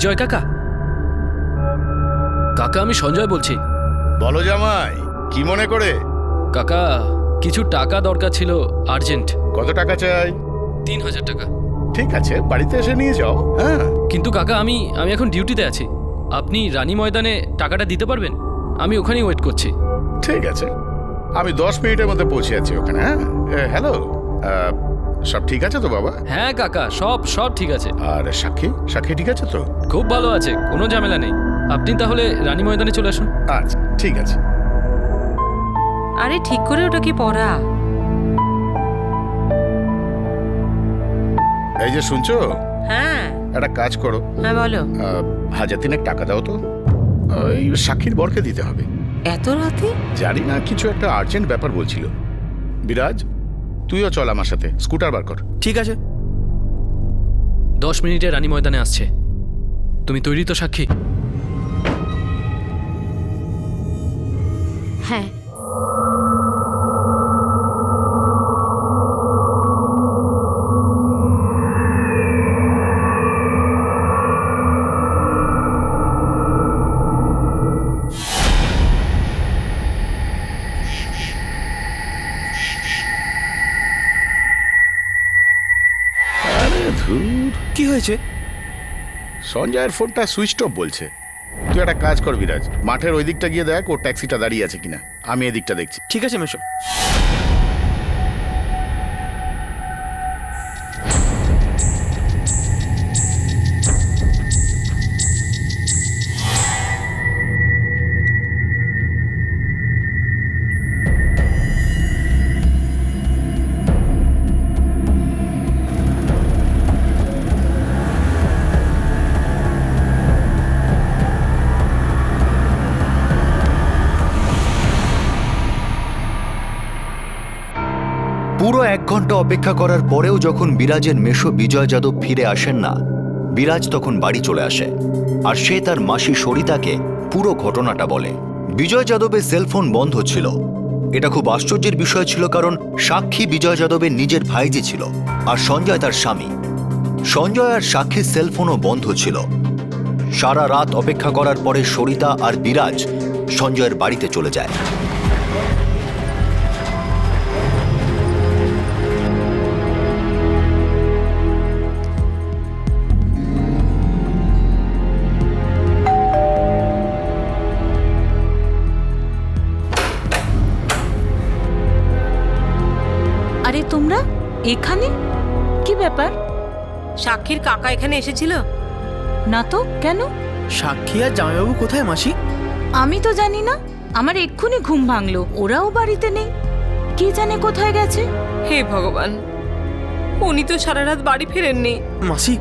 বিজয় কাকা? কাকা আমি সঞ্জয় বলছি। বলো জামাই, কি মনে করে? কাকা কিছু টাকা দরকার ছিল, আর্জেন্ট। কত টাকা চাই? 3000 টাকা। ঠিক আছে, বাড়িতে এসে নিয়ে যাও। হ্যাঁ, কিন্তু কাকা আমি এখন ডিউটিতে আছি। আপনি রানী ময়দানে টাকাটা দিতে পারবেন? আমি ওখানেই ওয়েট করছি। ঠিক আছে, আমি 10 মিনিটের মধ্যে পৌঁছে যাচ্ছি ওখানে। হ্যাঁ, হ্যালো, সব ঠিক আছে তো বাবা? হ্যাঁ কাকা, সব ঠিক আছে। আর সাক্ষী সাক্ষী ঠিক আছে তো? খুব ভালো আছে, কোনো ঝামেলা নেই। আপনি তাহলে রানী ময়দানে চলে আসুন। আচ্ছা ঠিক আছে। আরে ঠিক করে ওটা কি পড়া? এই যে শুনছো, হ্যাঁ একটা কাজ করো। হ্যাঁ বলো। 1000 টাকা দাও তো, ওই সাক্ষীর বরকে দিতে হবে। এত রাতে? জানি না, কিছু একটা আর্জেন্ট ব্যাপার বলছিল। বিরাজ, তুইও চল আমার সাথে, স্কুটার বার কর। ঠিক আছে। 10 মিনিটে রানী ময়দানে আসছে। তুমি তৈরি তো সাক্ষী? হ্যাঁ। আরে ধুর, কি হয়েছে? সঞ্জয়ের ফোনটা সুইচ অফ বলছে। তুই একটা কাজ কর বিরাজ, মাঠের ওই দিকটা গিয়ে দেখ ওর ট্যাক্সিটা দাঁড়িয়ে আছে কিনা। আমি এদিকটা দেখছি। ঠিক আছে মেশো। পুরো 1 ঘন্টা অপেক্ষা করার পরেও যখন বিরাজের মেশো বিজয় যাদব ফিরে আসেন না, বিরাজ তখন বাড়ি চলে আসে আর সে তার মাসি সরিতাকে পুরো ঘটনাটা বলে। বিজয় যাদবের সেলফোন বন্ধ ছিল। এটা খুব আশ্চর্যের বিষয় ছিল, কারণ সাক্ষী বিজয় যাদবের নিজের ভাইজি ছিল আর সঞ্জয় তার স্বামী। সঞ্জয় আর সাক্ষীর সেলফোনও বন্ধ ছিল। সারা রাত অপেক্ষা করার পরে সরিতা আর বিরাজ সঞ্জয়ের বাড়িতে চলে যায়। আরে তোমরা এখানে? কি ব্যাপার? সাক্ষীর কাকা এখানে এসেছিল? না তো, কেন? সাক্ষী আর জামাইবাবু কোথায় মাসি? আমি তো জানি না। আমার এক্ষুনি ঘুম ভাঙলো, ওরাও বাড়িতে নেই। কে জানে কোথায় গেছে। হে ভগবান, উনি তো সারা রাত বাড়ি ফেরেননি। মাসি,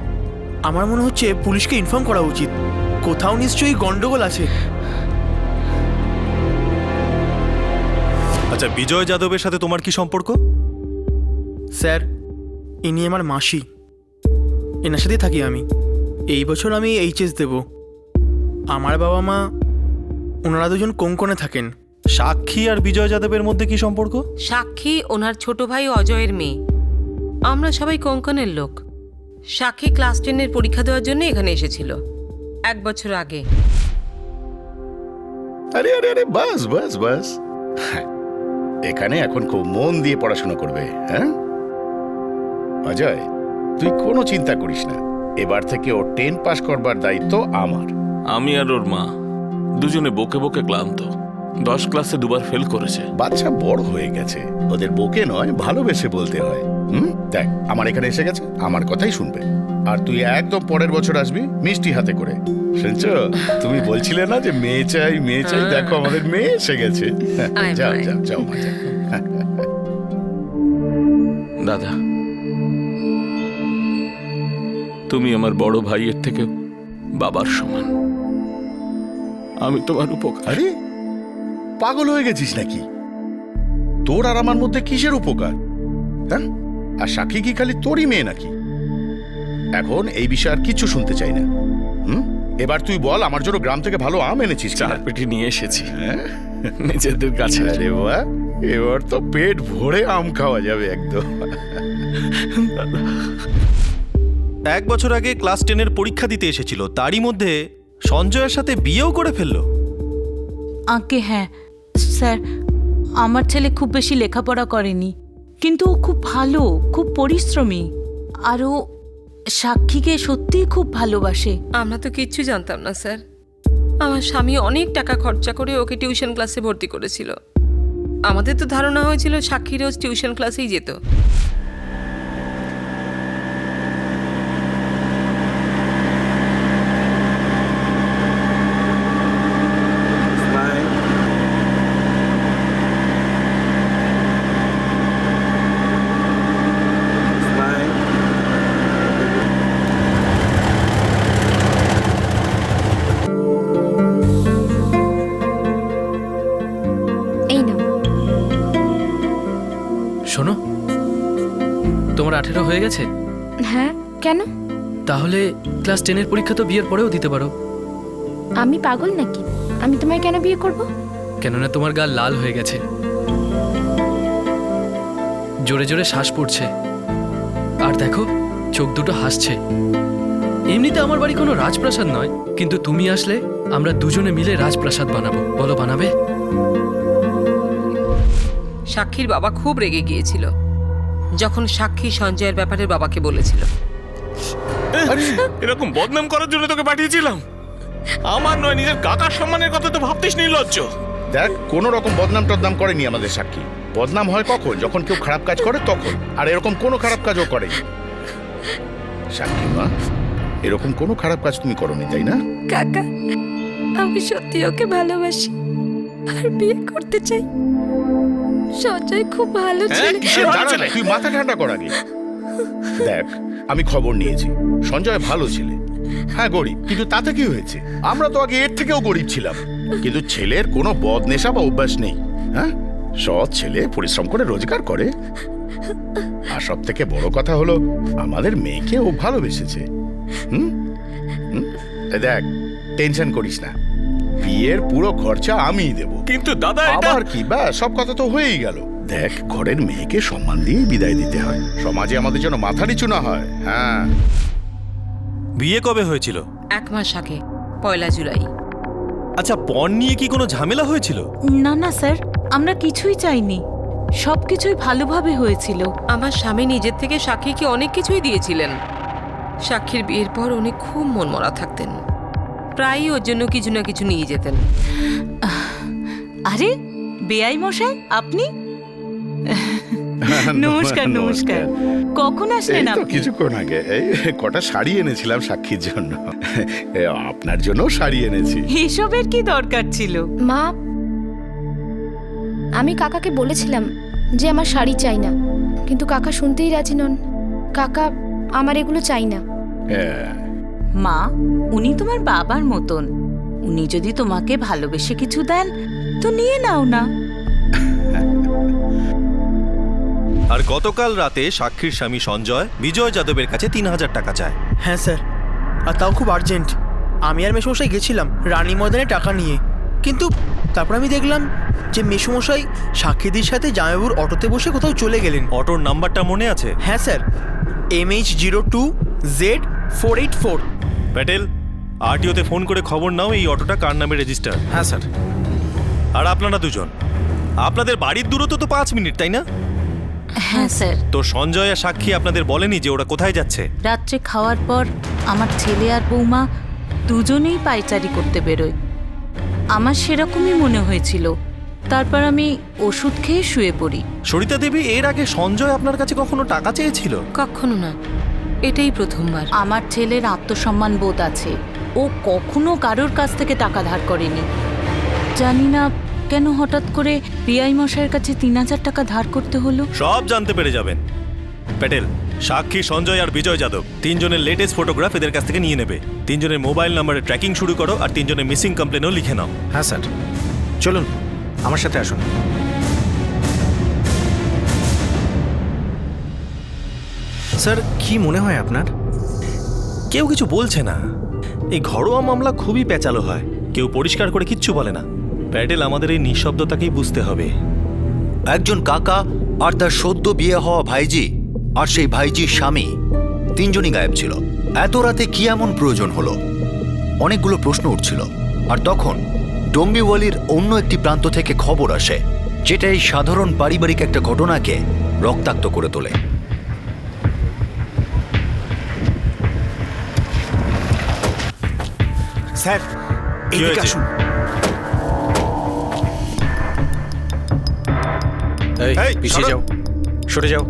আমার মনে হচ্ছে পুলিশকে ইনফর্ম করা উচিত। কোথাও নিশ্চয়ই গন্ডগোল আছে। আচ্ছা, বিজয় যাদবের সাথে তোমার কি সম্পর্ক? স্যার, ইনি আমার মাসি। এনার সাথেই থাকি আমি। এই বছর আমি এইচএস দেব। আমার বাবা মা ওনারা দুজন কোঙ্কনে থাকেন। সাক্ষী আর বিজয় যাদবের মধ্যে কি সম্পর্ক? সাক্ষী ওনার ছোট ভাই অজয়ের মেয়ে। আমরা সবাই কোঙ্কনের লোক। সাক্ষী ক্লাস 10-এর পরীক্ষা দেওয়ার জন্য এখানে এসেছিল 1 বছর আগে। আরে আরে আরে, বাস বাস বাস। এখানে এখন খুব মন দিয়ে পড়াশোনা করবে। হ্যাঁ অজয়, তুই কোনো চিন্তা করিস না। এবার থেকে ও 10 পাস করবার দায়িত্ব আমার। আমি আর ওর মা দুজনে বকে বকে ক্লান্ত। 10 ক্লাসে 2বার ফেল করেছে। বাচ্চা বড় হয়ে গেছে, ওদের বকে নয় ভালোবেসে বলতে হয়। দেখ, আমার এখানে এসে গেছে, আমার কথাই শুনবে। আর তুই একদম পরের বছর আসবি মিষ্টি হাতে করে। শুনছো, তুমি বলছিলে না যে মেয়ে চাই মেয়ে চাই, দেখো আমাদের মেয়ে এসে গেছে। যাও যাও যাও মা, যাও। দাদা, তুমি আমার বড় ভাইয়ের থেকে বাবার সমান। আমি তোমার উপকার। আরে পাগল হয়ে গেছিস নাকি? তোর আর আমার মধ্যে কিসের উপকার? হ্যাঁ, আর সাক্ষী কি খালি তোরই মেয়ে নাকি? এখন এই বিষয়ে আর কিছু শুনতে চাই না। এবার তুই বল, আমার জন্য গ্রাম থেকে ভালো আম এনেছিস? 4 পেটি নিয়ে এসেছি নিজেদের কাছে। আরে বাহ, এবার তো পেট ভরে আম খাওয়া যাবে একদম। 1 বছর আগে ক্লাস 10-এর পরীক্ষা দিতে এসেছিল, তারই মধ্যে সঞ্জয়ের সাথে বিয়েও করে ফেললো। আগে হ্যাঁ স্যার, আমার ছেলে খুব বেশি লেখাপড়া করেনি, কিন্তু ও খুব ভালো, খুব পরিশ্রমী, আর ও সাক্ষীকে সত্যিই খুব ভালোবাসে। আমরা তো কিচ্ছু জানতাম না স্যার। আমার স্বামী অনেক টাকা খরচা করে ওকে টিউশন ক্লাসে ভর্তি করেছিল। আমাদের তো ধারণা হয়েছিল সাক্ষী রোজ টিউশন ক্লাসেই যেত। এই নাও। শোনো, তোমার 18 হয়ে গেছে? হ্যাঁ, কেন? তাহলে ক্লাস 10-এর পরীক্ষা তো বিয়ের পরেও দিতে পারো। আমি পাগল নাকি? আমি তোমায় কেন বিয়ে করব? কেননা তোমার গা লাল হয়ে গেছে, জোরে জোরে শ্বাস পড়ছে, আর দেখো চোখ দুটো হাসছে। এমনিতে আমার বাড়ি কোনো রাজপ্রাসাদ নয়, কিন্তু তুমি আসলে আমরা দুজনে মিলে রাজপ্রাসাদ বানাবো। বলো, বানাবে? সাক্ষীর বাবা খুব রেগে গিয়েছিল যখন সাক্ষী সঞ্জয়ের ব্যাপারে বাবাকে বলেছিল। এরকম বদনাম করার জন্য তোকে পাঠিয়েছিলাম? আমার নয়, নিজের কাকার সম্মানের কথা তো ভাবতিস নির্লজ্জ। দেখ, কোনো রকম বদনাম টদনাম করেনি আমাদের সাক্ষী। বদনাম হয় কখন? যখন কেউ খারাপ কাজ করে তখন। আর এরকম কোনো খারাপ কাজও করেনি। সাক্ষী মা, এরকম কোনো খারাপ কাজ তুমি করোনি, তাই না? কাকা, আমি সত্যি ওকে ভালোবাসি আর বিয়ে করতে চাই। সঞ্জয় খুব ভালো ছেলে। দাঁড়া, তুই মাথা ঠান্ডা কর আগে। দেখ, আমি খবর নিয়েছি, সঞ্জয় ভালো ছেলে। হ্যাঁ গরিব, কিন্তু তাতে কি হয়েছে? আমরা তো আগে এর থেকেও গরিব ছিলাম। কিন্তু ছেলের কোনো বদনেশা বা অভ্যাস নেই। হ্যাঁ, সৎ ছেলে, পরিশ্রম করে রোজগার করে। আর সব থেকে বড় কথা হলো আমাদের মেয়েকে ও ভালোবেসেছে। হুম হুম, দেখ, টেনশন করিস না, বিয়ের পুরো খরচা আমিই দেব। কিন্তু দাদা, এটা আবার কি, বা সব কথা তো হয়েই গেল। দেখ, ঘরের মেয়েকে সম্মান দিয়ে বিদায় দিতে হয়, সমাজে আমাদের যেন মাথা নিচু না হয়। হ্যাঁ। বিয়ে কবে হয়েছিল? 1 মাস আগে, 1 জুলাই। আচ্ছা, পণ নিয়ে কি কোনো ঝামেলা হয়েছিল? না না স্যার, আমরা কিছুই চাইনি, সবকিছুই ভালোভাবে হয়েছিল। আমার স্বামী নিজের থেকে সাক্ষীকে অনেক কিছুই দিয়েছিলেন। সাক্ষীর বিয়ের পর উনি খুব মনমরা থাকতেন, প্রায়ই ওর জন্য কিছু না কিছু নিয়ে যেতেন। আরে বেআই মশাই, আপনি? নমস্কার নমস্কার। কখন এই আসলেন তো আপনি? কিছুক্ষণ আগে এই কটা শাড়ি এনেছিলাম সাক্ষীর জন্য। আপনার জন্য শাড়ি এনেছি। এসবের কি দরকার ছিল? মা, আমি কাকাকে বলেছিলাম যে আমার শাড়ি চাই না, কিন্তু কাকা শুনতেই রাজি নন। কাকা, আমার এগুলো চাই না। হ্যাঁ, মা, উনি তোমার বাবার মতন। উনি যদি তোমাকে ভালোবেসে কিছু দেন তো নিয়ে নাও না। আর গতকাল রাতে সাক্ষীর স্বামী সঞ্জয় বিজয় যাদবের কাছে 3000 টাকা চায়। হ্যাঁ স্যার, আর তাও খুব আর্জেন্ট। আমি আর মেসোমশাই গেছিলাম রানী ময়দানে টাকা নিয়ে, কিন্তু তারপর আমি দেখলাম যে মেসোমশাই সাক্ষীদের সাথে জামাইবাবুর অটোতে বসে কোথাও চলে গেলেন। অটোর নাম্বারটা মনে আছে? হ্যাঁ স্যার, MH02Z484। প্যাটেল, আরটিওতে ফোন করে খবর নাও এই অটোটা কার নামে রেজিস্টার। হ্যাঁ স্যার। আর আপনারা দুজন, আপনাদের বাড়ির দূরত্ব তো 5 মিনিট, তাই না? হ্যাঁ স্যার। তো সঞ্জয় আর সাক্ষী আপনাদের বলেনি যে ওরা কোথায় যাচ্ছে? রাত্রে খাওয়ার পর আমার ছেলে আর বৌমা দুজনেই পায়চারি করতে বেরোয়। আমার সেরকমই মনে হয়েছিল। তারপর আমি ওষুধ খেয়ে শুয়ে পড়ি। সরিতা দেবী, এর আগে সঞ্জয় আপনার কাছে কখনো টাকা চেয়েছিল? কখনো না, এটাই প্রথমবার। আমার ছেলের আত্মসম্মান বোধ আছে, ও কখনো কারোর কাছ থেকে টাকা ধার করেনি। জানি না কেন হঠাৎ করে পিআই মশাইয়ের কাছে 3000 টাকা ধার করতে হলো। সব জানতে পেরে যাবেন। প্যাটেল, সাক্ষী, সঞ্জয় আর বিজয় যাদব, 3 জনের লেটেস্ট ফটোগ্রাফ এদের কাছ থেকে নিয়ে নেবে। 3 জনের মোবাইল নাম্বারে ট্র্যাকিং শুরু করো, আর 3 জনের মিসিং কমপ্লেনও লিখে নাও। হ্যাঁ স্যার, চলুন আমার সাথে আসুন। স্যার, কি মনে হয় আপনার? কেউ কিছু বলছে না। এই ঘরোয়া মামলা খুবই পেঁচালো হয়, কেউ পরিষ্কার করে কিচ্ছু বলে না। প্যাটেল, আমাদের এই নিঃশব্দতাকেই বুঝতে হবে। একজন কাকা আর তার সদ্য বিয়ে হওয়া ভাইজি আর সেই ভাইজির স্বামী, 3জনই গায়েব ছিল। এত রাতে কি এমন প্রয়োজন হলো? অনেকগুলো প্রশ্ন উঠছিল। আর তখন ডোম্বিওয়ালির অন্য একটি প্রান্ত থেকে খবর আসে, যেটা এই সাধারণ পারিবারিক একটা ঘটনাকে রক্তাক্ত করে তোলে। স্যার কি এইদিকে হয়েছে? আসুন। এই, এই, পিছিয়ে সরো। যাও, সরে যাও।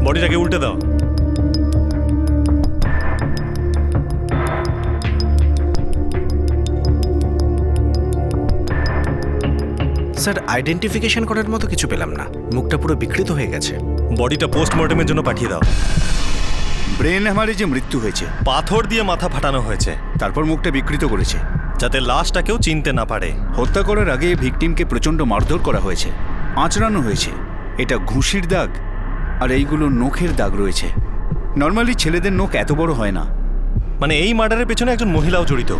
বডিটাকে উল্টে দাও। স্যার আইডেন্টিফিকেশন করার মতো কিছু পেলাম না, মুখটা পুরো বিকৃত হয়ে গেছে। বডিটা পোস্টমর্টমের জন্য পাঠিয়ে দাও। ব্রেন হ্যামারে যে মৃত্যু হয়েছে, পাথর দিয়ে মাথা ফাটানো হয়েছে, তারপর মুখটা বিকৃত করেছে। যাতে লাশটা কেউ চিনতে না পারে। হত্যা করার আগে ভিকটিমকে প্রচণ্ড মারধর করা হয়েছে, আঁচড়ানো হয়েছে। এটা ঘুষির দাগ, আর এইগুলো নখের দাগ রয়েছে। নর্মালি ছেলেদের নখ এত বড় হয় না। মানে এই মার্ডারের পেছনে একজন মহিলাও জড়িত।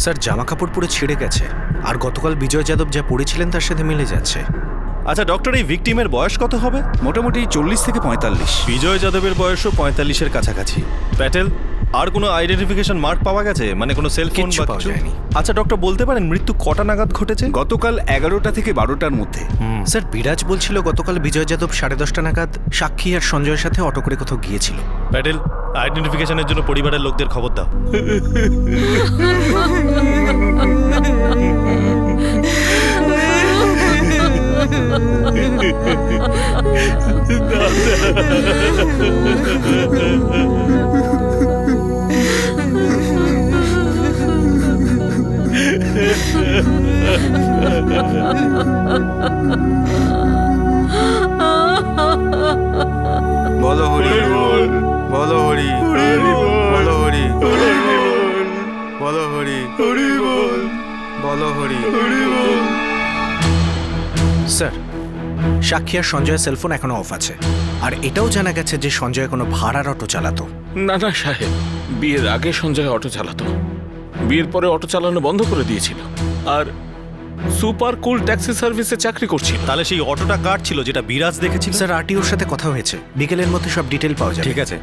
স্যার জামা কাপড় পুরো ছিঁড়ে গেছে, আর গতকাল বিজয় যাদব যা পড়েছিলেন তার সাথে মিলে যাচ্ছে। আচ্ছা ডক্টর, এই ভিকটিমের বয়স কত হবে? মোটামুটি 40 থেকে 45। বিজয় যাদবের বয়সও 45-এর কাছাকাছি। প্যাটেল, আর কোনো আইডেন্টিফিকেশন মার্ক পাওয়া গেছে? মানে কোনো সেলফোন কিচ্ছু বা পাওয়া কিছু? যায়নি। আচ্ছা ডক্টর, বলতে পারেন মৃত্যু কটা নাগাদ ঘটেছে? গতকাল 11টা থেকে 12টার মধ্যে। স্যার বিরাজ বলছিল গতকাল বিজয় যাদব 10:30 নাগাদ সাক্ষী আর সঞ্জয়ের সাথে অটো করে কোথাও গিয়েছিল। প্যাটেল, আইডেন্টিফিকেশনের জন্য পরিবারের লোকদের খবর দাও। বলো হরি বলো হরি বলো হরি বলো হরি বলো হরি। স্যার সাক্ষী আর সঞ্জয়ের সেলফোন এখনো অফ আছে, আর এটাও জানা গেছে যে সঞ্জয় কোনো ভাড়ার অটো চালাতো। না না সাহেব, বিয়ের আগে সঞ্জয় অটো চালাতো, বিয়ের পরে অটো চালানো বন্ধ করে দিয়েছিল, আর সুপার কুল ট্যাক্সি সার্ভিসে চাকরি করছিল। তাহলে সেই অটোটা কার ছিল যেটা বিরাজ দেখেছিল? স্যার আরটিওর সাথে কথা হয়েছে, বিকেলের মধ্যে সব ডিটেল পাওয়া যাবে। ঠিক আছে,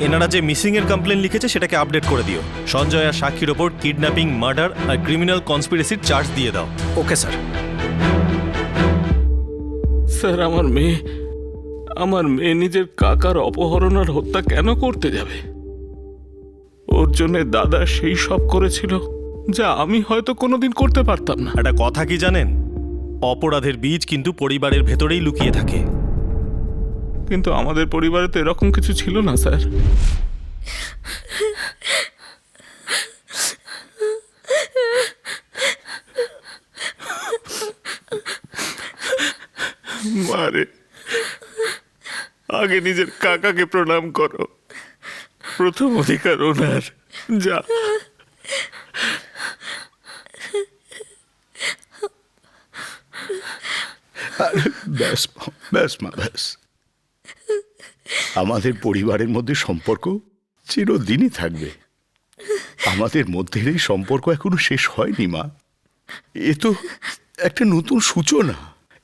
এনারা যে মিসিং এর কমপ্লেন লিখেছে সেটাকে আপডেট করে দিও। সঞ্জয় আর সাক্ষীর ওপর কিডন্যাপিং, মার্ডার আর ক্রিমিনাল কনস্পিরেসির চার্জ দিয়ে দাও। Okay sir. স্যার আমার মেয়ে নিজের কাকার অপহরণ আর হত্যা কেন করতে যাবে? ওর জন্য দাদা সেই সব করেছিল যা আমি হয়তো কোনোদিন করতে পারতাম না। একটা কথা কি জানেন, অপরাধের বীজ কিন্তু পরিবারের ভেতরেই লুকিয়ে থাকে। কিন্তু আমাদের পরিবারে তো এরকম কিছু ছিল না স্যার। মারে, আগে নিজের কাকাকে প্রণাম করো, প্রথম অধিকার ওনার। যা। ব্যাস ব্যাস মা, ব্যাস। আমাদের পরিবারের মধ্যে সম্পর্ক চিরদিনই থাকবে। আমাদের মধ্যে এই সম্পর্ক এখনো শেষ হয়নি মা। এ তো একটা নতুন সূচনা।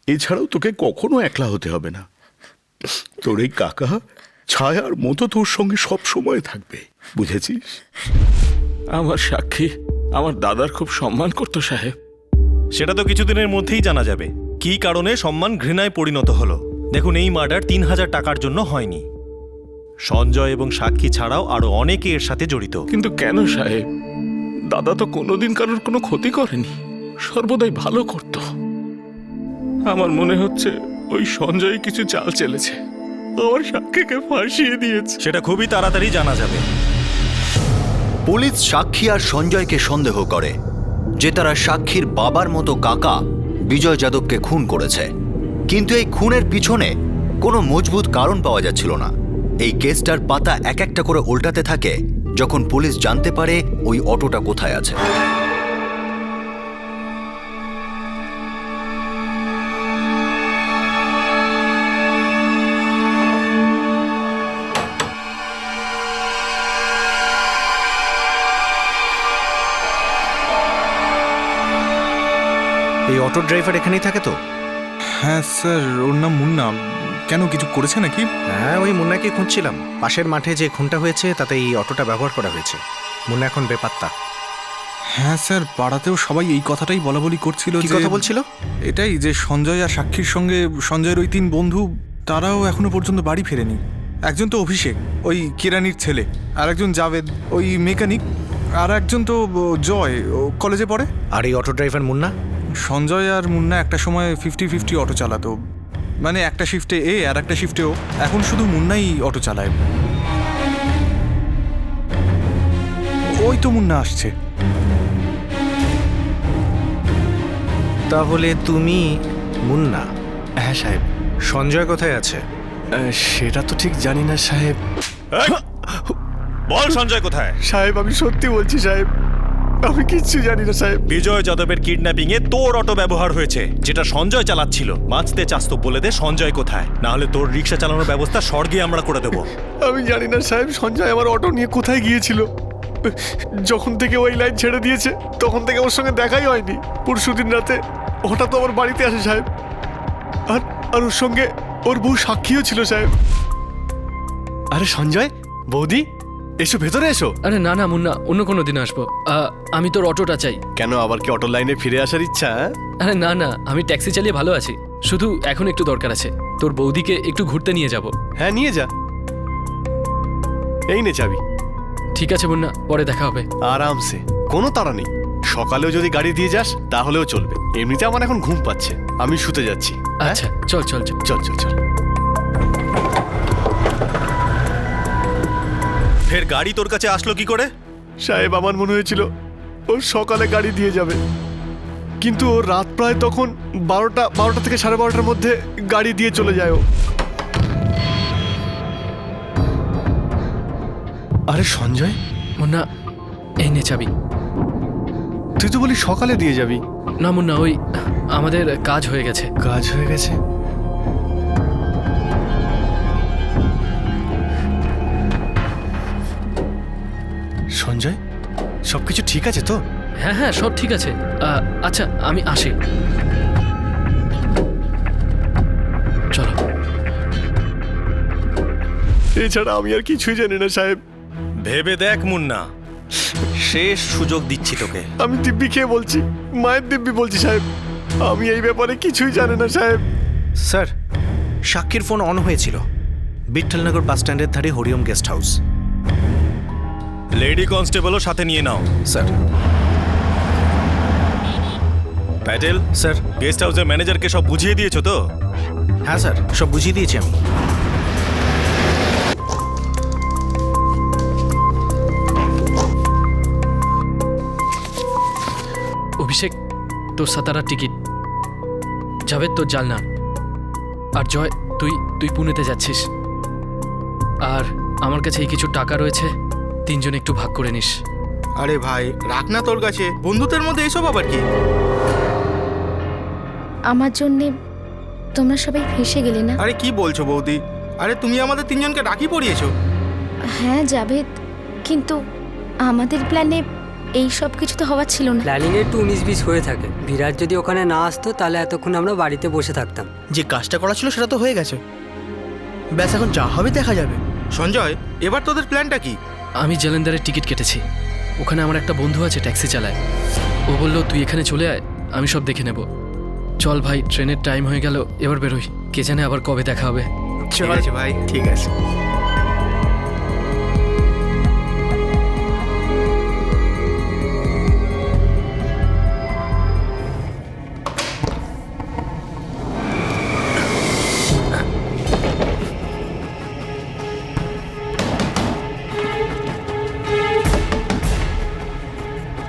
এছাড়াও তোকে কখনো একলা হতে হবে না। তোর এই কাকা ছায়ার মতো তোর সঙ্গে সব সময় থাকবে, বুঝেছিস? আমার সাক্ষী আমার দাদার খুব সম্মান করতো সাহেব। সেটা তো কিছুদিনের মধ্যেই জানা যাবে কী কারণে সম্মান ঘৃণায় পরিণত হলো। দেখুন, এই মার্ডার 3000 টাকার জন্য হয়নি। সঞ্জয় এবং সাক্ষী ছাড়াও আরো অনেকে এর সাথে জড়িত। কিন্তু কেন সাহেব? দাদা তো কোনোদিন কারোর কোনো ক্ষতি করেনি, সর্বদাই ভালো করত। আমার মনে হচ্ছে ওই সঞ্জয় কিছু চাল চেলেছে, আমার সাক্ষীকে ফাঁসিয়ে দিয়েছে। সেটা খুবই তাড়াতাড়ি জানা যাবে। পুলিশ সাক্ষী আর সঞ্জয়কে সন্দেহ করে যে তারা সাক্ষীর বাবার মতো কাকা বিজয় যাদবকে খুন করেছে, কিন্তু এই খুনের পিছনে কোনো মজবুত কারণ পাওয়া যাচ্ছিল না। এই কেসটার পাতা এক একটা করে উল্টাতে থাকে যখন পুলিশ জানতে পারে ওই অটোটা কোথায় আছে। এই অটো ড্রাইভার এখানেই থাকে তো? হ্যাঁ স্যার, ওর নাম মুন্না। কেন, কিছু করেছে নাকি? হ্যাঁ, ওই মুন্নাকে খুঁজছিলাম। পাশের মাঠে যে খুনটা হয়েছে তাতে এই অটোটা ব্যবহার করা হয়েছে। মুন্না এখন বেপাত্তা। হ্যাঁ স্যার, পাড়াতেও সবাই এই কথাটাই বলাবলি করছিল। কি কথা বলছিল? এটাই যে সঞ্জয় আর সাক্ষীর সঙ্গে সঞ্জয়ের ওই 3 বন্ধু, তারাও এখনো পর্যন্ত বাড়ি ফেরেনি। একজন তো অভিষেক, ওই কেরানির ছেলে, আর একজন জাভেদ, ওই মেকানিক, আর একজন তো জয়, ও কলেজে পড়ে। আর এই অটো ড্রাইভার মুন্না? সঞ্জয় আর মুন্না একটা সময় 50-50 অটো চালাতো, মানে একটা শিফটে এ আর একটা শিফটে ও। এখন শুধু মুন্নাই অটো চালায়। ওই তো মুন্না আসছে। তাহলে তুমি মুন্না? হ্যাঁ সাহেব। সঞ্জয় কোথায় আছে? সেটা তো ঠিক জানি না সাহেব। বল সঞ্জয় কোথায়? সাহেব আমি সত্যি বলছি সাহেব, আমি কিচ্ছু জানি না সাহেব। বিজয় যাদবের কিডন্যাপিং এ তোর অটো ব্যবহার হয়েছে, যেটা সঞ্জয় চালাচ্ছিল। বাঁচতে চাস তো বলে দে সঞ্জয় কোথায়, না হলে তোর রিক্সা চালানোর ব্যবস্থা স্বর্গে আমরা করে দেবো। আমি জানি না সাহেব, সঞ্জয় আমার অটো নিয়ে কোথায় গিয়েছিল। যখন থেকে ওই লাইন ছেড়ে দিয়েছে তখন থেকে ওর সঙ্গে দেখাই হয়নি। পরশুদিন রাতে হঠাৎ আমার বাড়িতে আসে সাহেব, আর ওর সঙ্গে ওর বউ সাক্ষীও ছিল সাহেব। আরে সঞ্জয়, বৌদি, এসো ভেতরে এসো। আরে না না মুন্না, অন্য কোনো দিন আসবো। আমি তোর অটোটা চাই। কেন, আবার কি অটো লাইনে ফিরে আসার ইচ্ছা? আরে না না, আমি ট্যাক্সি চালিয়ে ভালো আছি, শুধু এখন একটু দরকার আছে। তোর বৌদিকে একটু ঘুরতে নিয়ে যাব। হ্যাঁ নিয়ে যা, এই নে চাবি। ঠিক আছে মুন্না, পরে দেখা হবে। আরামসে, কোনো তাড়া নেই। সকালেও যদি গাড়ি দিয়ে যাস তাহলেও চলবে। এমনিতে আমার এখন ঘুম পাচ্ছে, আমি শুতে যাচ্ছি। আচ্ছা চল চল চল। চল চল চল। ফের গাড়ি তোর কাছে আসলো কি করে? সাহেব আমার মনে হয়েছিল ওর সকালে গাড়ি দিয়ে যাবে, কিন্তু ওর রাত প্রায় তখন 12টা থেকে 12:30টার মধ্যে গাড়ি দিয়ে চলে যায় ও। আরে সঞ্জয়, মুন্না এই নে চাবি। তুই তো বলি সকালে দিয়ে যাবি। না মুন্না, ওই আমাদের কাজ হয়ে গেছে। কাজ হয়ে গেছে? সঞ্জয়, সবকিছু ঠিক আছে তো? হ্যাঁ হ্যাঁ, সব ঠিক আছে। আচ্ছা আমি আসি। চলো। এছাড়া আমি আর কিছুই জানি না সাহেব। ভেবে দেখ মুন্না, শেষ সুযোগ দিচ্ছি তোকে। আমি দিব্যি খেয়ে বলছি, মায়ের দিব্যি বলছি সাহেব, আমি এই ব্যাপারে কিছুই জানি না সাহেব। স্যার, সাক্ষীর ফোন অন হয়েছিল বিঠ্ঠলনগর বাস স্ট্যান্ডের ধারে হরিওম গেস্ট হাউস। লেডি কনস্টেবলও সাথে নিয়ে নাও। স্যার। প্যাটেল স্যার। গেস্ট হাউসের ম্যানেজারকে সব বুঝিয়ে দিয়েছো তো? হ্যাঁ স্যার, সব বুঝিয়ে দিয়েছি আমি। অভিষেক, তোর সাতারার টিকিট। জাভেদ তোর জালনা। আর জয়, তুই পুনেতে যাচ্ছিস। আর আমার কাছে এই কিছু টাকা রয়েছে, 3 জন একটু ভাগ করে নিস। আরে ভাই রাখ না তোর কাছে, বন্ধুদের মধ্যে এসব আবার কি? আমার জন্যে তোমরা সবাই ফেঁসে গেলে না? আরে কি বলছো বৌদি? আরে তুমি আমাদের 3 জনকে রাখি পরিয়েছো। হ্যাঁ জাভেদ, কিন্তু আমাদের প্ল্যানে এই সব কিছু তো হওয়ার ছিল না। প্ল্যানিংয়ে একটু 19-20 হয়ে থাকে। বিরাট যদি ওখানে না আসতো তাহলে এতক্ষণ আমরা বাড়িতে বসে থাকতাম। যে কাজটা করা ছিল সেটা তো হয়ে গেছে, ব্যাস এখন যা হবে দেখা যাবে। সঞ্জয়, এবার তোদের প্ল্যানটা কি? আমি জেলেন্দারের টিকিট কেটেছি। ওখানে আমার একটা বন্ধু আছে, ট্যাক্সি চালায়। ও বলল তুই এখানে চলে আয়, আমি সব দেখে নেব। চল ভাই, ট্রেনের টাইম হয়ে গেল, এবার বেরোই। কে জানে আবার কবে দেখা হবে। ঠিক আছে ভাই, ঠিক আছে।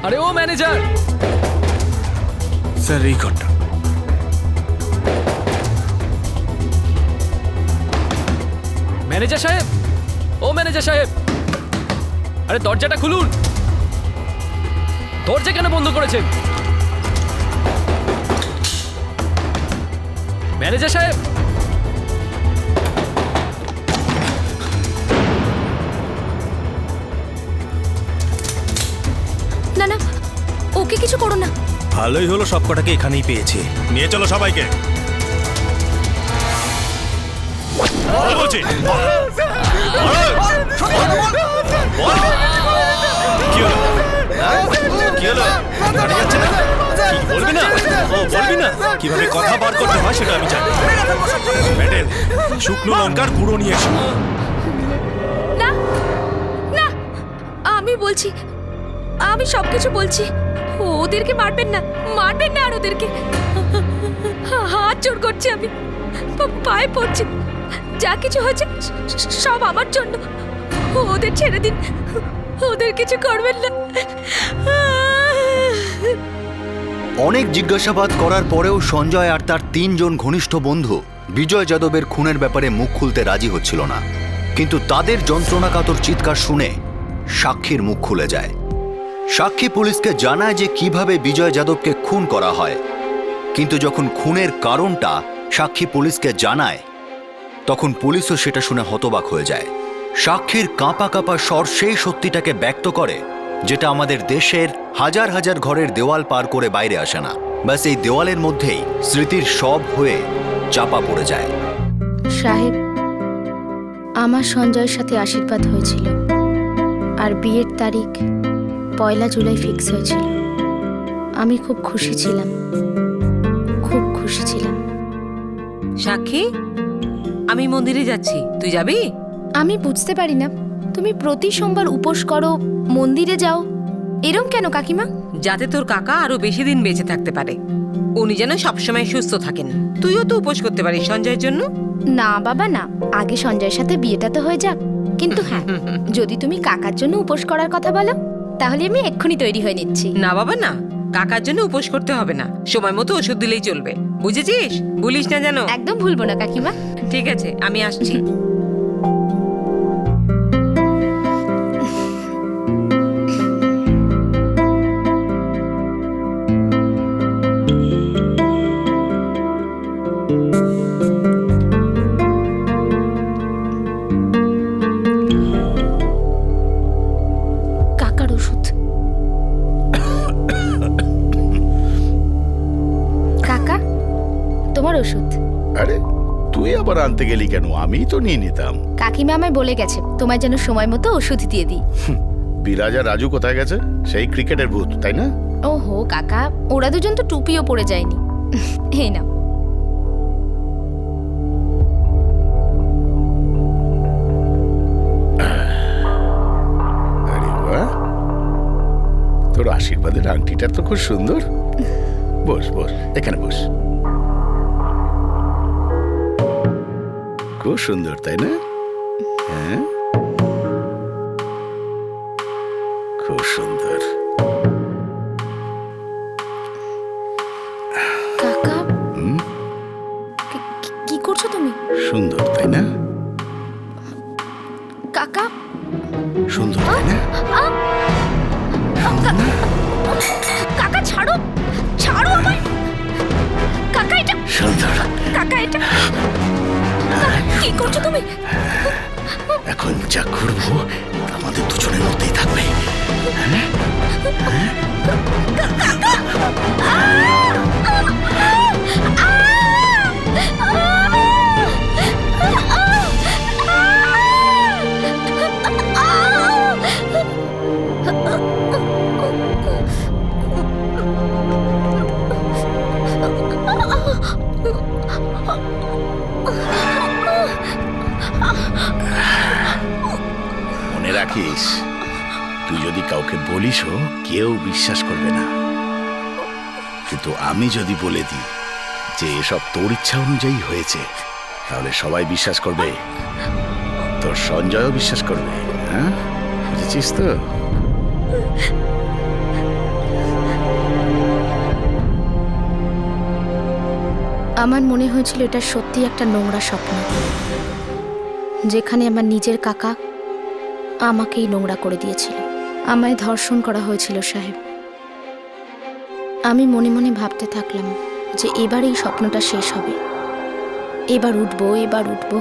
আরে ও ম্যানেজার! স্যার এই ঘরটা। ম্যানেজার সাহেব, ও ম্যানেজার সাহেব, আরে দরজাটা খুলুন। দরজা কেন বন্ধ করেছেন? ম্যানেজার সাহেব! না না, ওকে কিছু করো না। ভালোই হলো, সব কটাকে এখানেই পেয়েছি। নিয়ে চলো সবাইকে। বল বলছি। কি হলো? হ্যাঁ? কি হলো? দাঁড়িয়ে যাচ্ছে না? কি বলবি না? ও বলবি না? কিভাবে কথা বার করতে হয় সেটা আমি জানি। ম্যাডেল, শুকনো লঙ্কার গুঁড়ো নিয়ে এসো। না না, আমি বলছি, আমি সবকিছু বলছি। ওদেরকে মারবেন না, মারবেন না আর ওদেরকে। হাত জোড় করছি আমি, পায়ে পড়ছি। যা কিছু হয়েছে সব আমার জন্য। ওদের ছেড়ে দিন, ওদের কিছু করবেন না। অনেক জিজ্ঞাসাবাদ করার পরেও সঞ্জয় আর তার 3 জন ঘনিষ্ঠ বন্ধু বিজয় যাদবের খুনের ব্যাপারে মুখ খুলতে রাজি হচ্ছিল না। কিন্তু তাদের যন্ত্রণাকাতর চিৎকার শুনে সাক্ষীর মুখ খুলে যায়। সাক্ষী পুলিশকে জানায় যে কিভাবে বিজয় যাদবকে খুন করা হয়, কিন্তু যখন খুনের কারণটা সাক্ষী পুলিশকে জানায় তখন পুলিশও সেটা শুনে হতবাক হয়ে যায়। সাক্ষীর কাঁপা কাঁপা স্বর সেই সত্যিটাকে ব্যক্ত করে যেটা আমাদের দেশের হাজার হাজার ঘরের দেওয়াল পার করে বাইরে আসে না। ব্যাস এই দেওয়ালের মধ্যেই স্মৃতির সব হয়ে চাপা পড়ে যায়। সাহেব, আমার সঞ্জয়ের সাথে আশীর্বাদ হয়েছিল, আর বিয়ের তারিখ 1 জুলাই ফিক্স হয়েছিল। আমি খুব খুশি ছিলাম, খুব খুশি ছিলাম। সাক্ষী, আমি মন্দিরে যাচ্ছি, তুই যাবি? আমি বুঝতে পারি না, তুমি প্রতি সোমবার উপোস করো, মন্দিরে যাও, এরম কেন কাকিমা? যাতে তোর কাকা আরো বেশি দিন বেঁচে থাকতে পারে, উনি যেন সবসময় সুস্থ থাকেন। তুইও তো উপোস করতে পারিস সঞ্জয়ের জন্য। না বাবা না, আগে সঞ্জয়ের সাথে বিয়েটা তো হয়ে যাক। কিন্তু হ্যাঁ, যদি তুমি কাকার জন্য উপোস করার কথা বলো তাহলে আমি এক্ষুনি তৈরি হয়ে নিচ্ছি। না বাবা না, কাকার জন্য উপোস করতে হবে না, সময় মতো ওষুধ দিলেই চলবে, বুঝেছিস? ভুলিস না যেন। একদম ভুলবো না কাকিমা। ঠিক আছে, আমি আসছি। কাকার ওষুধ। কাকা, তোমার ওষুধ। আরে তুই আবার আনতে গেলি কেন? আমিই তো নিয়ে নিতাম। কাকিমা আমায় বলে গেছে তোমায় যেন সময় মতো ওষুধ দিয়ে দিই। বিরাজ আর রাজু কোথায় গেছে? সেই ক্রিকেটের ভূত, তাই না? ওহো কাকা, ওরা দুজন তো টুপিও পরে যায়নি। এই নাও। আরে বাহ, তোর আশীর্বাদের আংটিটা তো খুব সুন্দর। বস বস, এখানে বস। খুব সুন্দর, তাই না? হ্যাঁ, খুব সুন্দর। কাকা, হুম, কি করছো তুমি? সুন্দর, তাই না? কাকা, সুন্দর, তাই না? কাকা ছাড়ো, ছাড়ো আমায়। কাকা এটা সুন্দর। কাকা এটা কি করছো তুমি? এখন যা করবো আমাদের দুজনের মধ্যেই থাকবে। মনে রাখিস, তুই যদি কাউকে বলিসও কেউ বিশ্বাস করবে না, কিন্তু আমি যদি বলে দিই যে এসব তোর ইচ্ছা অনুযায়ী হয়েছে তাহলে সবাই বিশ্বাস করবে, তোর সঞ্জয়ও বিশ্বাস করবে। হ্যাঁ, বুঝেছিস তো? আমার মনে হয়েছিল এটা সত্যি একটা নোংরা স্বপ্ন, যেখানে আমার নিজের কাকা আমাকেই নোংরা করে দিয়েছিল। আমায় ধর্ষণ করা হয়েছিল সাহেব। আমি মনে মনে ভাবতে থাকলাম যে এবার এই স্বপ্নটা শেষ হবে, এবার উঠবো, এবার উঠবো।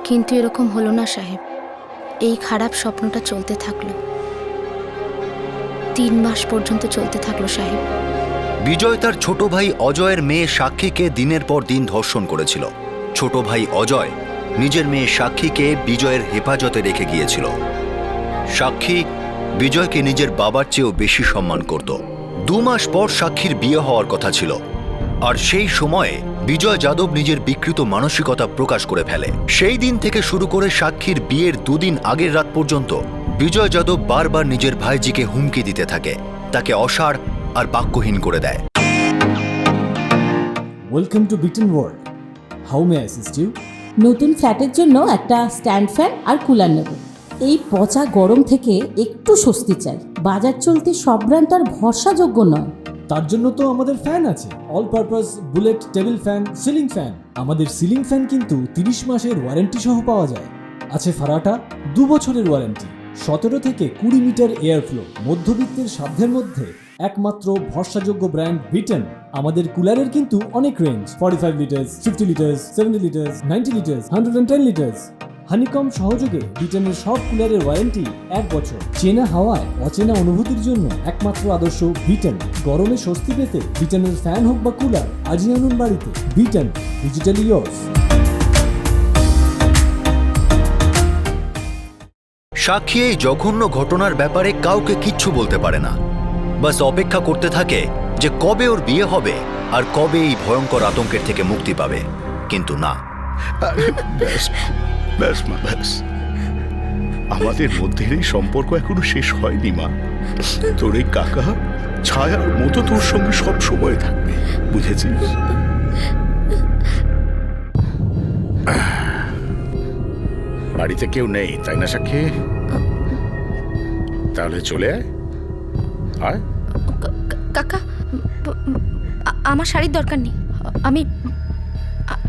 কিন্তু এরকম হলো না সাহেব। এই খারাপ স্বপ্নটা চলতে থাকলো, 3 মাস পর্যন্ত চলতে থাকলো সাহেব। বিজয় তার ছোট ভাই অজয়ের মেয়ে সাক্ষীকে দিনের পর দিন ধর্ষণ করেছিল। ছোট ভাই অজয় নিজের মেয়ে সাক্ষীকে বিজয়ের হেফাজতে রেখে গিয়েছিল। সাক্ষী বিজয়কে নিজের বাবার চেয়েও বেশি সম্মান করত। 2 মাস পর সাক্ষীর বিয়ে হওয়ার কথা ছিল, আর সেই সময়ে বিজয় যাদব নিজের বিকৃত মানসিকতা প্রকাশ করে ফেলে। সেই দিন থেকে শুরু করে সাক্ষীর বিয়ের 2 দিন আগের রাত পর্যন্ত বিজয় যাদব বারবার নিজের ভাইজিকে হুমকি দিতে থাকে, তাকে অসাড় আর বাক্যহীন করে দেয়। ওয়েলকাম টু বিটেন world. How may assist you? নতুন ফ্ল্যাটের জন্য একটা স্ট্যান্ড ফ্যান আর কুলার নেব। এই পচা গরম থেকে একটু স্বস্তি চাই। বাজার চলতে সব ব্র্যান্ড আর ভরসাযোগ্য নয়। তার জন্য তো আমাদের ফ্যান আছে, all purpose bullet table fan, ceiling fan. আমাদের সিলিং ফ্যান কিন্তু 30 মাসের ওয়ারেন্টি সহ পাওয়া যায়। আছে ফারাটা 2 বছরের ওয়ারেন্টি, 17 থেকে 20 মিটার এয়ার ফ্লো, মধ্যবিত্তের সাধ্যের মধ্যে একমাত্র ভরসাযোগ্য ব্র্যান্ড বিটেন। আমাদের কুলারের কিন্তু অনেক range, 45 litres, 50 litres, 70 litres, 90 litres, 110 litres. Honeycomb সহযোগে বিটেনের সব কুলারের ওয়ারেন্টি 1 বছর। চেনা হাওয়ায় অচেনা অনুভূতির জন্য একমাত্র আদর্শ বিটেন। গরমে স্বস্তি পেতে বিটেনের ফ্যান হোক বা কুলার আজই আনুন বাড়িতে। Beaten, digitally yours. সাক্ষী এই জঘন্য ঘটনার ব্যাপারে কাউকে কিচ্ছু বলতে পারে না, বাস অপেক্ষা করতে থাকে যে কবে ওর বিয়ে হবে আর কবে এই ভয়ঙ্কর আতঙ্কের থেকে মুক্তি পাবে। কিন্তু না, ব্যাস মা, ব্যাস। আমাদের মধ্যে এই সম্পর্ক এখনো শেষ হয়নি মা। তোর এই কাকা ছায়ার মতো তোর সঙ্গে সব সময় থাকবে, বুঝেছিস? বাড়িতে কেউ নেই তাই না সাক্ষী? তাহলে চলে আয়। আয়। কাকা, আমার শাড়ির দরকার নেই। আমি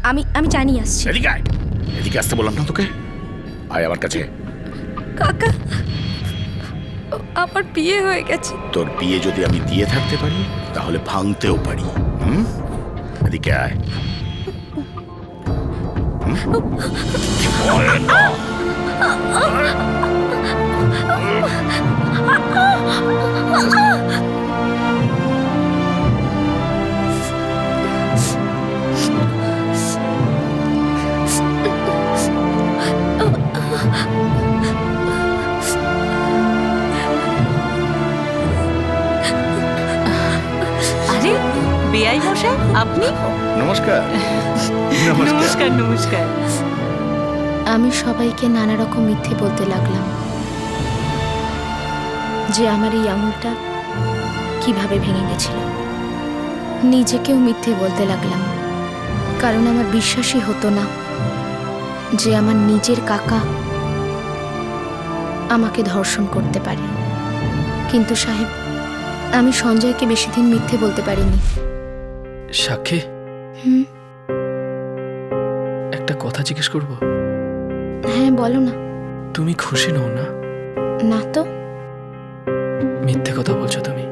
আমি আমি জানি আসছি। এদিকে আয়। এদিকে আসতে বললাম না তোকে? আয় আমার কাছে। কাকা, আমার বিয়ে হয়ে গেছে। তোর বিয়ে যদি আমি দিয়ে থাকতে পারি তাহলে ভাঙতেও পারি। এদিকে আয়। আরে বেআই মশাই, আপনি? নমস্কার। নমস্কার নমস্কার। আমি সবাইকে নানা রকম মিথ্যে বলতে লাগলাম যে আমার এই আঙুলটা কিভাবে ভেঙে গেছিল। নিজেকেও মিথ্যে বলতে লাগলাম, কারণ আমার বিশ্বাসই হতো না যে আমার নিজের কাকা আমাকে ধর্ষণ করতে পারে। কিন্তু সাহেব, আমি সঞ্জয়কে বেশি দিন মিথ্যে বলতে পারিনি। সাক্ষী, একটা কথা জিজ্ঞেস করব? হ্যাঁ বলো না। তুমি খুশি নও না? না তো। মিথ্যে কথা বলছো তুমি।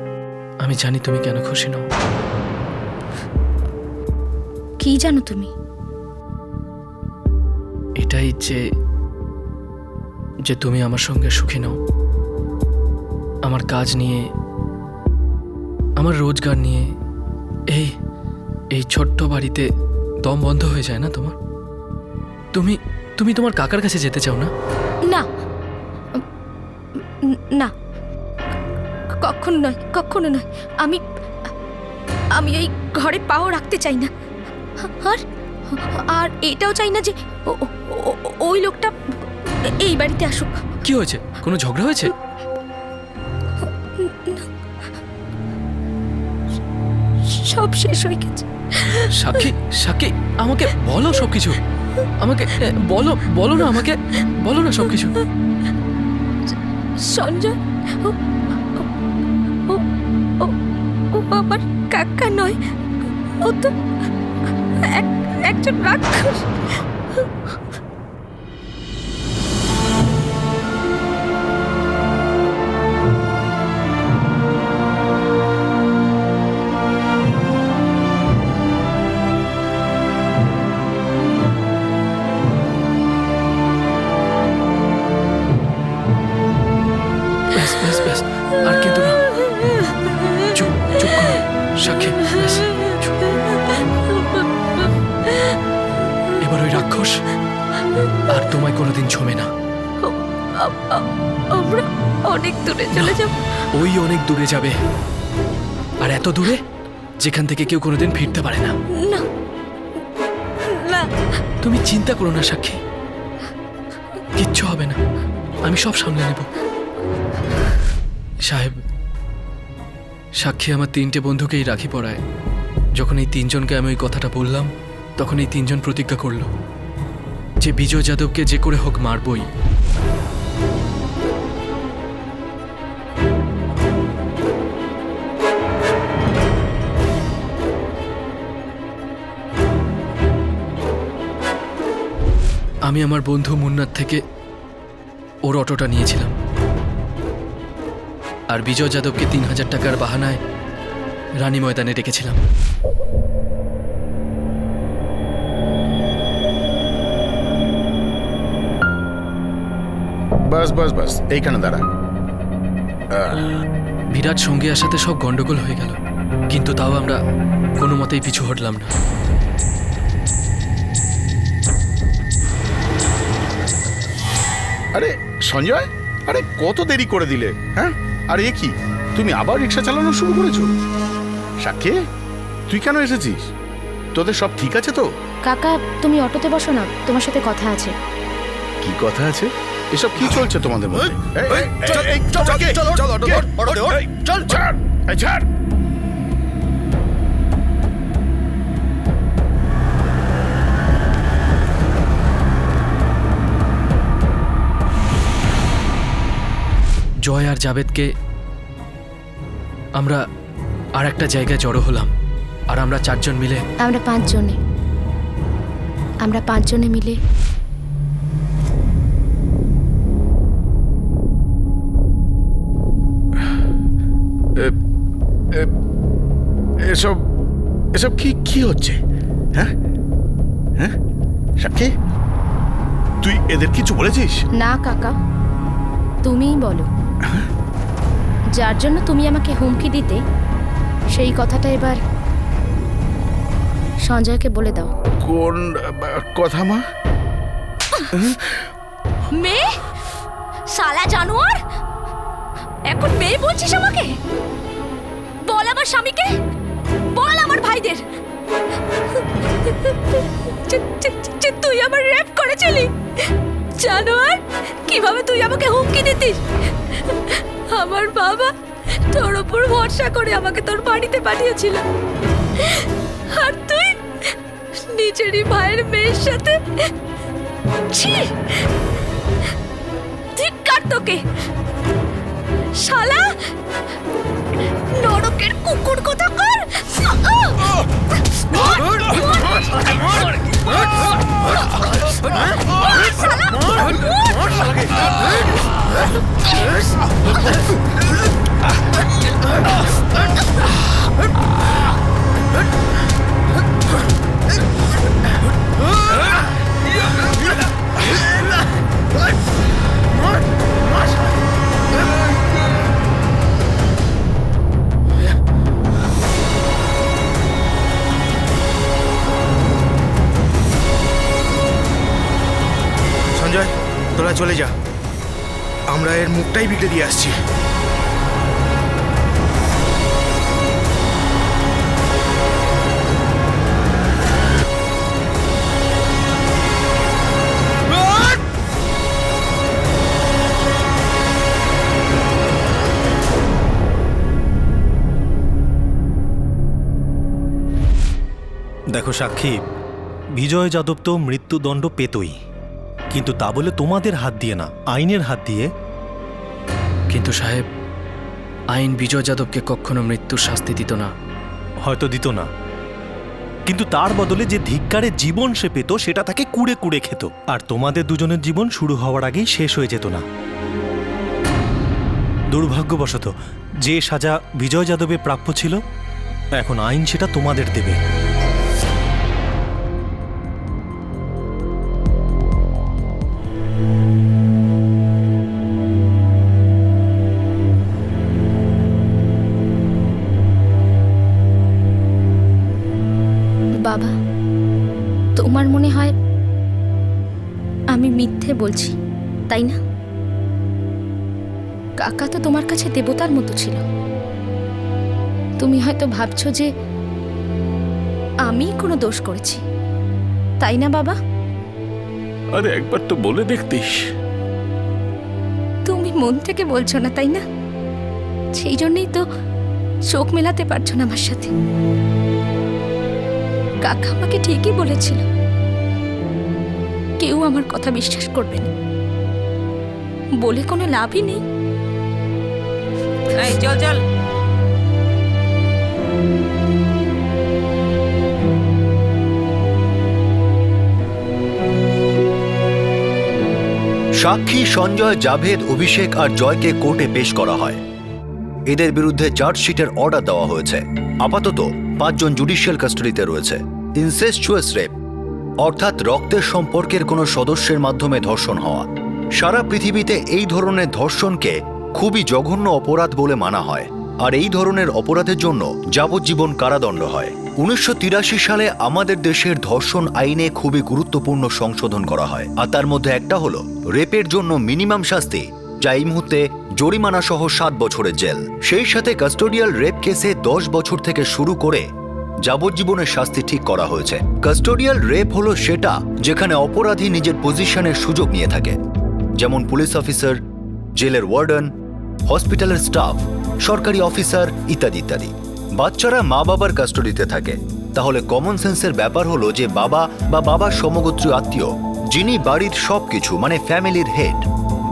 আমি জানি তুমি কেন খুশি নও। কি জানো তুমি? এটাই যে তুমি আমার সঙ্গে সুখী নও। আমার কাজ নিয়ে, আমার রোজগার নিয়ে এই ছোট্ট বাড়িতে দম বন্ধ হয়ে যায় না তোমার? তুমি তোমার কাকার কাছে যেতে চাও না? না না, কখনো নয়, কখনো নয়। আমি আমি এই ঘরে পাও রাখতে চাই না। আর আর এটাও চাই না যে ওই লোকটা এই বাড়িতে আসুক। কি হয়েছে? কোনো ঝগড়া হয়েছে? সব শেষ হয়ে গেছে। সাক্ষী, সাক্ষী, আমাকে বলো সবকিছু। আমাকে বলো না, আমাকে বলো না সবকিছু। সঞ্জয় ও আমার কাকা নয়, ও তো একজন রাক্ষস। আর কিন্তু না, চুপ চুপ করো সাক্ষী। এবার ওই রাক্ষস আর তোমায় কোনোদিন ছোঁবে না। আমরা অনেক দূরে চলে যাব। ওই অনেক দূরে যাবে, আর এত দূরে যেখান থেকে কেউ কোনোদিন ফিরতে পারে না। না না, তুমি চিন্তা করো না সাক্ষী, কিচ্ছু হবে না, আমি সব সামলে নেব। সাহেব, সাক্ষী আমার 3টে বন্ধুকেই রাখি পড়ায়। যখন এই 3জনকে আমি ওই কথাটা বললাম, তখন এই 3জন প্রতিজ্ঞা করলো যে বিজয় যাদবকে যে করে হোক মারবই। আমি আমার বন্ধু মুন্নার থেকে ওর অটোটা নিয়েছিলাম, আর বিজয় যাদবকে 3000 টাকার বাহানায় রানী ময়দানে রেখেছিলাম। বাস বাস বাস, এইখানে দাঁড়া। বিরাট সঙ্গে আসাতে সব গন্ডগোল হয়ে গেল, কিন্তু তাও আমরা কোনো মতেই পিছু হটলাম না। আরে সঞ্জয়, আরে কত দেরি করে দিলে, হ্যাঁ? আর এ কি, তুমি আবার রিক্সা চালানো শুরু করেছো? সাক্ষী, তুই কেন এসেছিস? তোদের সব ঠিক আছে তো? কাকা, তুমি অটোতে বসো না, তোমার সাথে কথা আছে। কি কথা আছে? এসব কি চলছে তোমাদের মধ্যে? ছাড়। জয় আর জাভেদকে আমরা আর একটা জায়গায় জড়ো হলাম, আর আমরা 4 জন মিলে, আমরা 5 জনে মিলে এসব এসব কি কি হচ্ছে? হ্যাঁ হ্যাঁ সাক্ষী, তুই এদের কিছু বলেছিস? না কাকা, তুমিই বলো। যার জন্য তুমি আমাকে হুমকি দিতে, সেই কথাটা এবার সঞ্জয়কে বলে দাও। কোন কথা মা? মেয়ে, শালা জানোয়ার, এখন মেয়ে বলছিস আমাকে? বল আমার স্বামীকে, বল আমার ভাইদের যে তুই আমার রেপ করেছিলি। জানোয়ার, কিভাবে তুই আমাকে হুমকি দিতিস? আমার বাবা তোর ওপর ভরসা করে আমাকে তোর বাড়িতে পাঠিয়েছিল, আর তুই নিজেরই ভাইয়ের মেয়ের সাথে। ছি, ধিক্কার তোকে শালা, নরকের কুকুর কোথাকার। সঞ্জয়, তোরা চলে যা, আমরা এর মুখটাই বিগড়ে দিয়ে আসছি। দেখো সাক্ষী, বিজয় যাদব তো মৃত্যুদণ্ড পেতই, কিন্তু তা বলে তোমাদের হাত দিয়ে না, আইনের হাত দিয়ে। কিন্তু সাহেব, আইন বিজয় যাদবকে কখনো মৃত্যুর শাস্তি দিত না। হয়তো দিত না, কিন্তু তার বদলে যে ধিক্কারে জীবন সে পেত সেটা তাকে কুড়ে কুড়ে খেত, আর তোমাদের দুজনের জীবন শুরু হওয়ার আগেই শেষ হয়ে যেত না। দুর্ভাগ্যবশত যে সাজা বিজয় যাদবের প্রাপ্য ছিল, এখন আইন সেটা তোমাদের দেবে। বাবা, তোমার মনে হয় মিথ্যে বলছি তাই না? কাকা তো তোমার কাছে দেবতার মতো ছিল। তুমি হয়তো ভাবছো যে আমি কোনো দোষ করেছি, তাই না বাবা? আরে একবার তো বলে দেখতিস। তুমি মন থেকে বলছো না তাই না? সেই জন্যই তো চোখ মেলাতে পারছো না আমার সাথে। কাকা আমাকে ঠিকই বলেছিল, কেউ আমার কথা বিশ্বাস করবে না, বলে কোনো লাভই নেই। এই চল চল। সাক্ষী সঞ্জয়, জাভেদ, অভিষেক আর জয়কে কোর্টে পেশ করা হয়। এদের বিরুদ্ধে চার্জশিটের অর্ডার দেওয়া হয়েছে। আপাতত 5 জন জুডিশিয়াল কাস্টাডিতে রয়েছে। ইনসেস্চুয়াস রেপ অর্থাৎ রক্তের সম্পর্কের কোনো সদস্যের মাধ্যমে ধর্ষণ হওয়া। সারা পৃথিবীতে এই ধরনের ধর্ষণকে খুবই জঘন্য অপরাধ বলে মানা হয়, আর এই ধরনের অপরাধের জন্য যাবজ্জীবন কারাদণ্ড হয়। 1983 সালে আমাদের দেশের ধর্ষণ আইনে খুবই গুরুত্বপূর্ণ সংশোধন করা হয়, আর তার মধ্যে একটা হলো রেপের জন্য মিনিমাম শাস্তি, যা এই মুহূর্তে জরিমানা সহ 7 বছরের জেল। সেই সাথে কাস্টোডিয়াল রেপ কেসে 10 বছর থেকে শুরু করে যাবজ্জীবনের শাস্তি ঠিক করা হয়েছে। কাস্টোডিয়াল রেপ হলো সেটা যেখানে অপরাধী নিজের পজিশনের সুযোগ নিয়ে থাকে, যেমন পুলিশ অফিসার, জেলের ওয়ার্ডেন, হসপিটালের স্টাফ, সরকারি অফিসার ইত্যাদি ইত্যাদি। বাচ্চারা মা বাবার কাস্টোডিতে থাকে, তাহলে কমন সেন্সের ব্যাপার হলো যে বাবা বা বাবার সমগোত্রীয় আত্মীয়, যিনি বাড়ির সবকিছু মানে ফ্যামিলির হেড,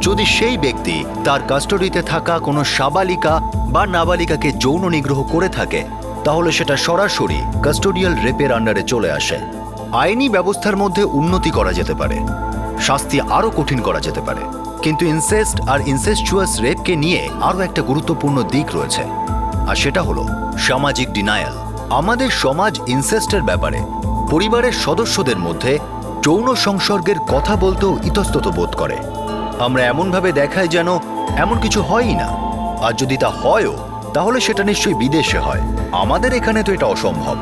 যদি সেই ব্যক্তি তার কাস্টোডিতে থাকা কোনো সাবালিকা বা নাবালিকাকে যৌন নিগ্রহ করে থাকে, তাহলে সেটা সরাসরি কাস্টোডিয়াল রেপের আন্ডারে চলে আসে। আইনি ব্যবস্থার মধ্যে উন্নতি করা যেতে পারে, শাস্তি আরও কঠিন করা যেতে পারে, কিন্তু ইনসেস্ট আর ইনসেস্চুয়াস রেপকে নিয়ে আরও একটা গুরুত্বপূর্ণ দিক রয়েছে, আর সেটা হলো সামাজিক ডিনায়াল। আমাদের সমাজ ইনসেস্টের ব্যাপারে পরিবারের সদস্যদের মধ্যে যৌন সংসর্গের কথা বলতেও ইতস্তত বোধ করে। আমরা এমনভাবে দেখাই যেন এমন কিছু হয়ই না, আর যদি তা হয়ও তাহলে সেটা নিশ্চয়ই বিদেশে হয়। আমাদের এখানে তো এটা অসম্ভব।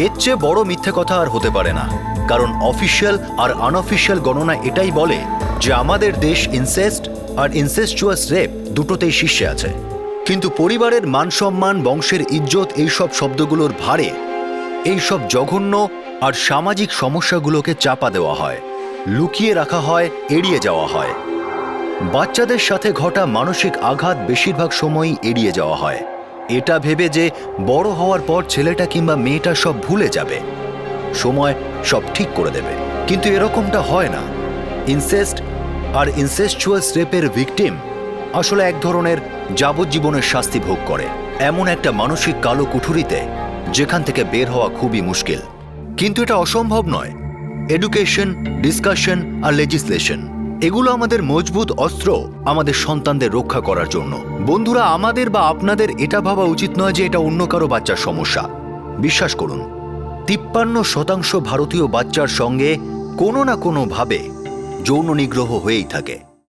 এর চেয়ে বড় মিথ্যে কথা আর হতে পারে না, কারণ অফিসিয়াল আর আনঅফিসিয়াল গণনা এটাই বলে যে আমাদের দেশ ইনসেস্ট আর ইনসেস্চুয়াস রেপ দুটোতেই শীর্ষে আছে। কিন্তু পরিবারের মানসম্মান, বংশের ইজ্জত, এইসব শব্দগুলোর ভারে এইসব জঘন্য আর সামাজিক সমস্যাগুলোকে চাপা দেওয়া হয়, লুকিয়ে রাখা হয়, এড়িয়ে যাওয়া হয়। বাচ্চাদের সাথে ঘটা মানসিক আঘাত বেশিরভাগ সময়ই এড়িয়ে যাওয়া হয়, এটা ভেবে যে বড় হওয়ার পর ছেলেটা কিংবা মেয়েটা সব ভুলে যাবে, সময় সব ঠিক করে দেবে। কিন্তু এরকমটা হয় না। ইনসেস্ট আর ইনসেস্চুয়াস রেপের ভিকটিম আসলে এক ধরনের যাবজ্জীবনের শাস্তি ভোগ করে, এমন একটা মানসিক কালো কুঠুরিতে যেখান থেকে বের হওয়া খুবই মুশকিল। কিন্তু এটা অসম্ভব নয়। এডুকেশন, ডিসকাশন আর লেজিসলেশন এগুলো আমাদের মজবুত অস্ত্র আমাদের সন্তানদের রক্ষা করার জন্য। বন্ধুরা, আমাদের বা আপনাদের এটা ভাবা উচিত নয় যে এটা অন্য কারো বাচ্চার সমস্যা। বিশ্বাস করুন, 53% ভারতীয় বাচ্চার সঙ্গে কোনো না কোনো ভাবে যৌন নিগ্রহ হয়েই থাকে।